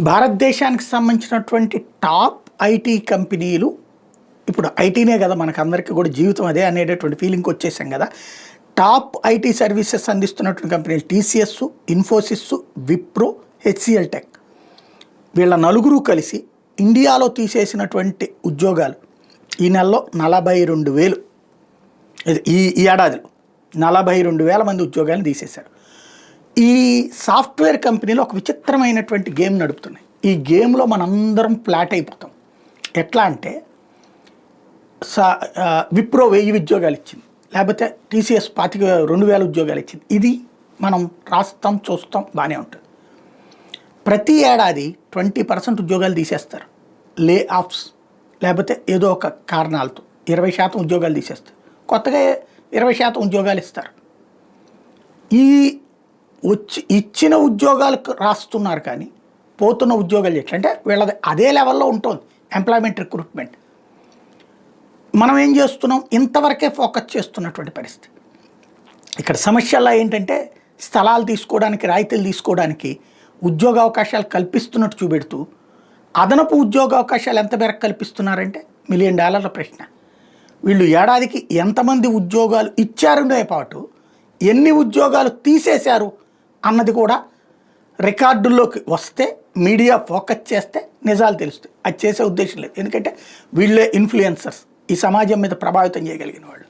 భారతదేశానికి సంబంధించినటువంటి top IT కంపెనీలు ఇప్పుడు ఐటీనే కదా మనకందరికీ కూడా జీవితం అదే అనేటటువంటి ఫీలింగ్కి వచ్చేసాం కదా. టాప్ ఐటీ సర్వీసెస్ అందిస్తున్నటువంటి కంపెనీలు TCS, Infosys, Wipro, HCl tech. వీళ్ళ నలుగురు కలిసి ఇండియాలో తీసేసినటువంటి ఉద్యోగాలు ఈ నెలలో 42,000, ఈ ఏడాదిలో 42,000 మంది ఉద్యోగాలను తీసేశారు. ఈ సాఫ్ట్వేర్ కంపెనీలో ఒక విచిత్రమైనటువంటి గేమ్ నడుపుతున్నాయి. ఈ గేమ్లో మనందరం ఫ్లాట్ అయిపోతాం. ఎట్లా అంటే విప్రో 1000 ఉద్యోగాలు ఇచ్చింది, లేకపోతే టీసీఎస్ 2,000 ఉద్యోగాలు ఇచ్చింది. ఇది మనం రాస్తాం చూస్తాం బాగానే ఉంటుంది. ప్రతి ఏడాది 20% ఉద్యోగాలు తీసేస్తారు, లే ఆఫ్స్ లేకపోతే ఏదో ఒక కారణాలతో 20% ఉద్యోగాలు తీసేస్తారు, కొత్తగా 20% ఉద్యోగాలు ఇస్తారు. ఈ ఇచ్చిన ఉద్యోగాలు రాస్తున్నారు కానీ పోతున్న ఉద్యోగాలు ఎట్లంటే వీళ్ళది అదే లెవెల్లో ఉంటుంది ఎంప్లాయ్మెంట్ రిక్రూట్మెంట్. మనం ఏం చేస్తున్నాం, ఇంతవరకే ఫోకస్ చేస్తున్నటువంటి పరిస్థితి. ఇక్కడ సమస్యల్లో ఏంటంటే స్థలాలు తీసుకోవడానికి, రాయితీలు తీసుకోవడానికి ఉద్యోగ అవకాశాలు కల్పిస్తున్నట్టు చూపెడుతూ అదనపు ఉద్యోగ అవకాశాలు ఎంత మేరకు కల్పిస్తున్నారంటే $1 మిలియన్ ప్రశ్న. వీళ్ళు ఏడాదికి ఎంతమంది ఉద్యోగాలు ఇచ్చారనే పాటు ఎన్ని ఉద్యోగాలు తీసేశారు అన్నది కూడా రికార్డుల్లోకి వస్తే, మీడియా ఫోకస్ చేస్తే నిజాలు తెలుస్తాయి. అది చేసే ఉద్దేశం లేదు, ఎందుకంటే వీళ్ళే ఇన్ఫ్లుయెన్సర్స్, ఈ సమాజం మీద ప్రభావితం చేయగలిగిన వాళ్ళు.